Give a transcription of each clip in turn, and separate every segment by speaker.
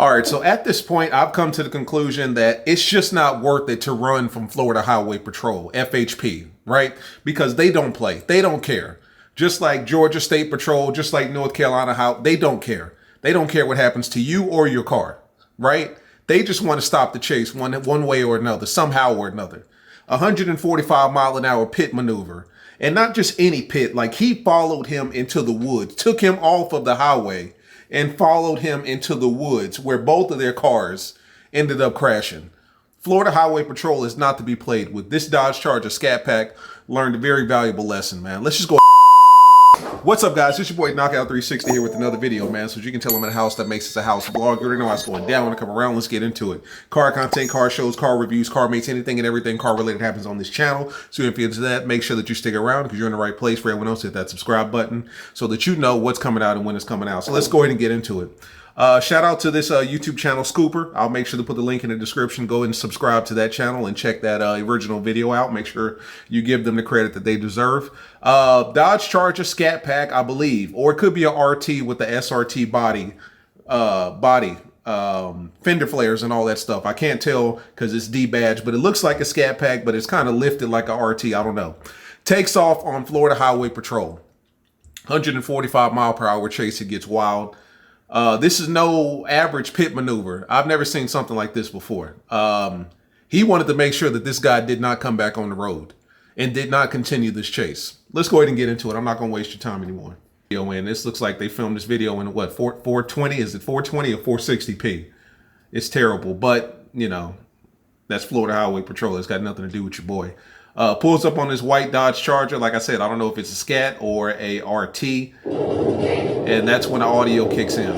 Speaker 1: All right, so at this point, I've come to the conclusion that it's just not worth it to run from Florida Highway Patrol, FHP, right? Because they don't play. They don't care. Just like Georgia State Patrol, just like North Carolina, how they don't care. They don't care what happens to you or your car, right? They just want to stop the chase one way or another, somehow or another. 145-mile-an-hour pit maneuver. And not just any pit, like he followed him into the woods, took him off of the highway and followed him into the woods where both of their cars ended up crashing. Florida Highway Patrol is not to be played with. This Dodge Charger Scatpack learned a very valuable lesson, man. Let's just go. What's up, guys? It's your boy Knockout360 here with another video, man. So as you can tell, I'm at a house that makes this a house vlog. You already know how it's going down. When I come around, let's get into it. Car content, car shows, car reviews, car mates, anything and everything car related happens on this channel. So if you're into that, make sure that you stick around because you're in the right place. For everyone else, hit that subscribe button so that you know what's coming out and when it's coming out. So let's go ahead and get into it. Shout out to this YouTube channel, Scooper. I'll make sure to put the link in the description. Go ahead and subscribe to that channel and check that original video out. Make sure you give them the credit that they deserve. Dodge Charger Scatpack, I believe, or it could be a RT with the SRT body, fender flares and all that stuff. I can't tell because it's D-badge, but it looks like a Scatpack, but it's kind of lifted like a RT. I don't know. Takes off on Florida Highway Patrol. 145-mile-per-hour chase. It gets wild. This is no average pit maneuver. I've never seen something like this before. He wanted to make sure that this guy did not come back on the road and did not continue this chase. Let's go ahead and get into it. I'm not going to waste your time anymore. And this looks like they filmed this video in what, 420? Is it 420 or 460p? It's terrible, but you know, that's Florida Highway Patrol. It's got nothing to do with your boy. Pulls up on this white Dodge Charger. Like I said, I don't know if it's a Scat or a RT. And that's when the audio kicks in.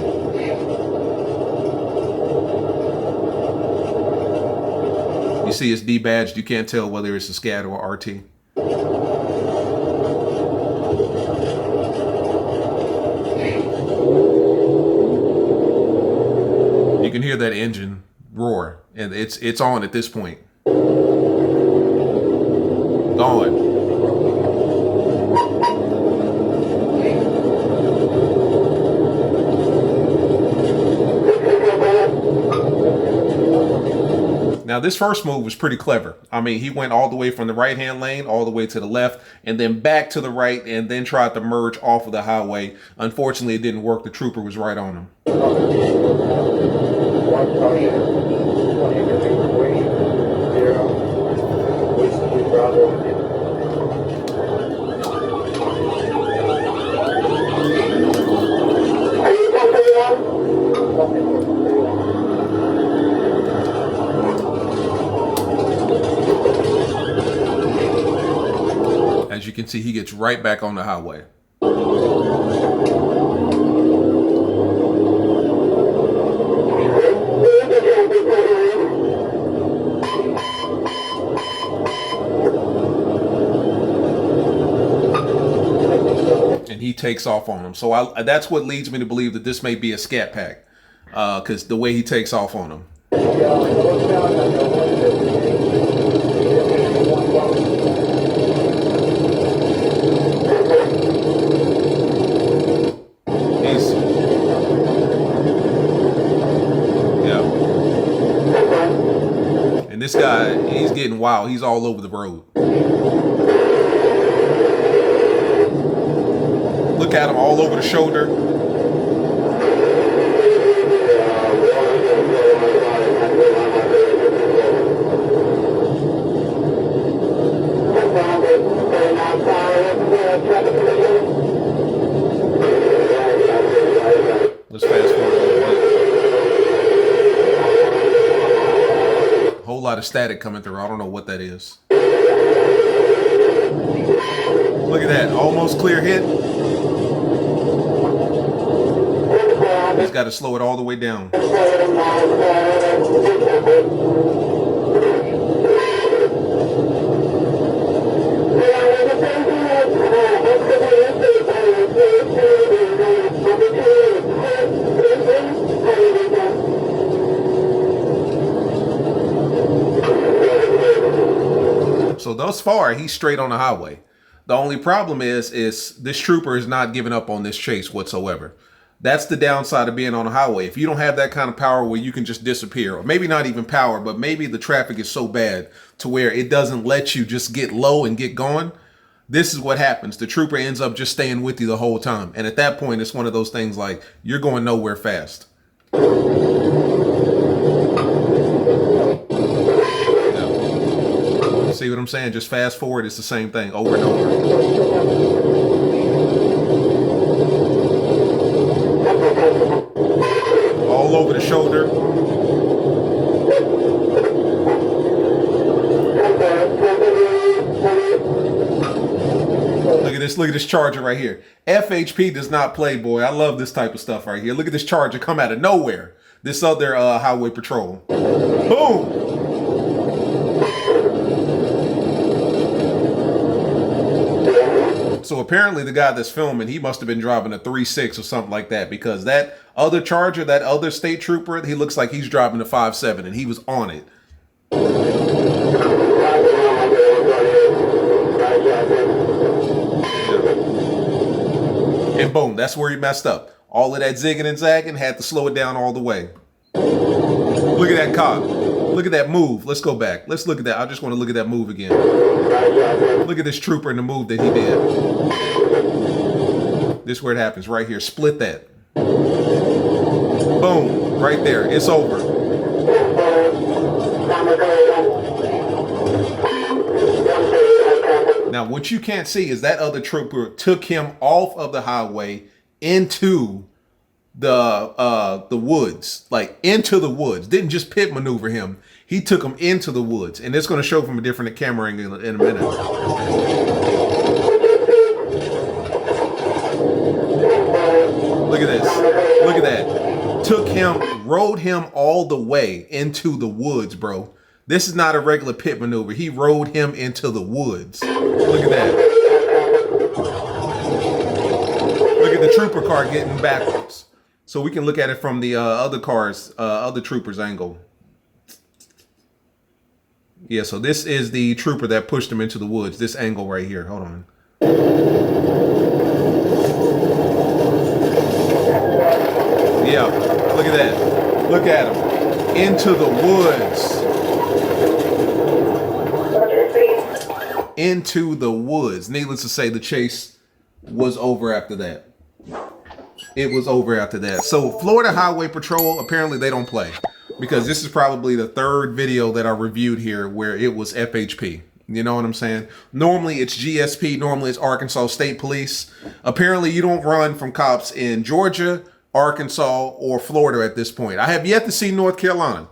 Speaker 1: You see it's D-badged. You can't tell whether it's a Scat or a RT. You can hear that engine roar. And it's on at this point. Going. Now, this first move was pretty clever. I mean, he went all the way from the right-hand lane, all the way to the left, and then back to the right, and then tried to merge off of the highway. Unfortunately, it didn't work. The trooper was right on him. As you can see, he gets right back on the highway. And he takes off on him. So that's what leads me to believe that this may be a Scatpack, because the way he takes off on him. This guy, he's getting wild. He's all over the road. Look at him all over the shoulder. Let's fast forward a little bit. Whole lot of static coming through. I don't know what that is. Look at that. Almost clear hit. He's got to slow it all the way down. So thus far, he's straight on the highway. The only problem is this trooper is not giving up on this chase whatsoever. That's the downside of being on a highway. If you don't have that kind of power where you can just disappear, or maybe not even power, but maybe the traffic is so bad to where it doesn't let you just get low and get going, this is what happens. The trooper ends up just staying with you the whole time. And at that point, it's one of those things like you're going nowhere fast. See what I'm saying? Just fast forward. It's the same thing over and over. All over the shoulder. Look at this Charger right here. FHP does not play, boy. I love this type of stuff right here. Look at this Charger come out of nowhere. This other highway patrol. Boom. So apparently the guy that's filming, he must have been driving a 3.6 or something like that, because that other Charger, that other state trooper, he looks like he's driving a 5.7 and he was on it. And boom, that's where he messed up. All of that zigging and zagging, had to slow it down all the way. Look at that cop. Look at that move. Let's go back. Let's look at that. I just want to look at that move again. Look at this trooper and the move that he did. This is where it happens, right here. Split that. Boom. Right there. It's over. Now, what you can't see is that other trooper took him off of the highway into the woods, like into the woods. Didn't just pit maneuver him. He took him into the woods, and it's going to show from a different camera angle in a minute. Look at this. Look at that. Took him, rode him all the way into the woods, bro. This is not a regular pit maneuver. He rode him into the woods. Look at that. Look at the trooper car getting backwards. So we can look at it from the other trooper's angle. Yeah, so this is the trooper that pushed him into the woods. This angle right here. Hold on. Yeah, look at that. Look at him. Into the woods. Into the woods. Needless to say, the chase was over after that. It was over after that. So Florida Highway Patrol, apparently they don't play, because this is probably the third video that I reviewed here where it was FHP. You know what I'm saying? Normally it's GSP. Normally it's Arkansas State Police. Apparently you don't run from cops in Georgia, Arkansas, or Florida at this point. I have yet to see North Carolina.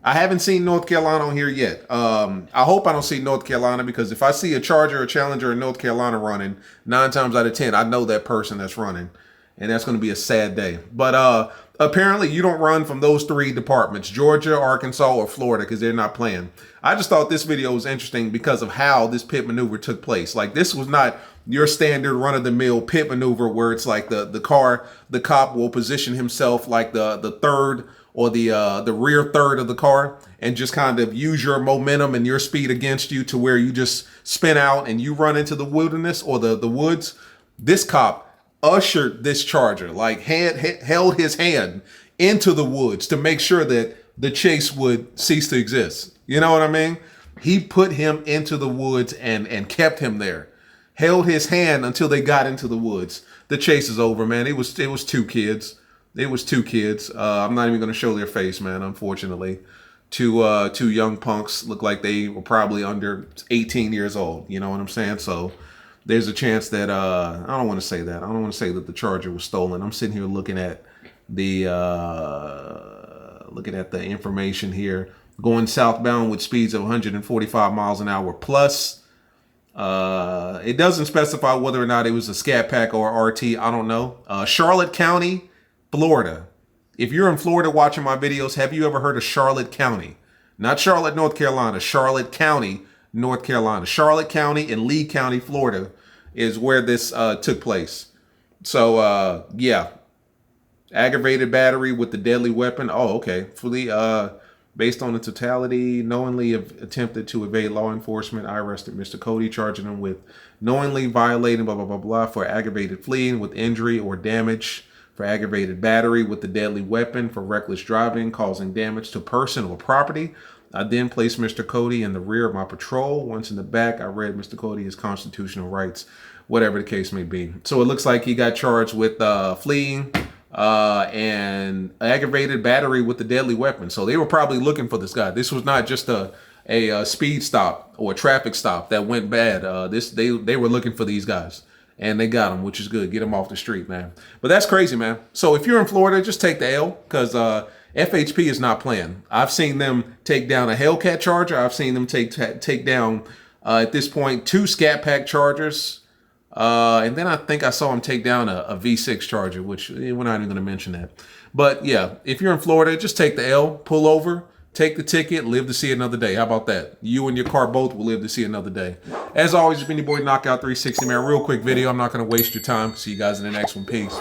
Speaker 1: I haven't seen North Carolina on here yet. I hope I don't see North Carolina, because if I see a Charger, a Challenger in North Carolina running, 9 times out of 10, I know that person that's running. And that's going to be a sad day. But apparently you don't run from those 3 departments, Georgia, Arkansas, or Florida, because they're not playing. I just thought this video was interesting because of how this pit maneuver took place. Like, this was not your standard run-of-the-mill pit maneuver where it's like the cop will position himself like the third or the rear third of the car and just kind of use your momentum and your speed against you to where you just spin out and you run into the wilderness or the woods. This cop ushered this Charger, like held his hand into the woods to make sure that the chase would cease to exist. You know what I mean? He put him into the woods and kept him there. Held his hand until they got into the woods. The chase is over, man. It was 2 kids. It was 2 kids. I'm not even going to show their face, man, unfortunately. Two young punks, look like they were probably under 18 years old. You know what I'm saying? So there's a chance that, I don't want to say that. I don't want to say that the Charger was stolen. I'm sitting here looking at the information here. Going southbound with speeds of 145 miles an hour plus. It doesn't specify whether or not it was a Scatpack or RT. I don't know. Charlotte County, Florida. If you're in Florida watching my videos, have you ever heard of Charlotte County? Not Charlotte, North Carolina. Charlotte County, North Carolina. Charlotte County and Lee County, Florida is where this took place. So, yeah. Aggravated battery with the deadly weapon. Oh, okay. Fully, based on the totality, knowingly attempted to evade law enforcement. I arrested Mr. Cody, charging him with knowingly violating blah, blah, blah, blah, for aggravated fleeing with injury or damage for aggravated battery with a deadly weapon for reckless driving, causing damage to person or property. I then placed Mr. Cody in the rear of my patrol. Once in the back, I read Mr. Cody his constitutional rights, whatever the case may be. So it looks like he got charged with fleeing and aggravated battery with a deadly weapon. So they were probably looking for this guy. This was not just a speed stop or a traffic stop that went bad. They were looking for these guys. And they got him, which is good. Get him off the street, man. But that's crazy, man. So if you're in Florida, just take the L, because FHP is not playing. I've seen them take down a Hellcat Charger. I've seen them take down, at this point, 2 Scatpack Chargers. And then I think I saw them take down a V6 Charger, which we're not even going to mention that. But yeah, if you're in Florida, just take the L, pull over, take the ticket, live to see another day. How about that? You and your car both will live to see another day. As always, it's been your boy Knockout 360, man. Real quick video. I'm not going to waste your time. See you guys in the next one. Peace.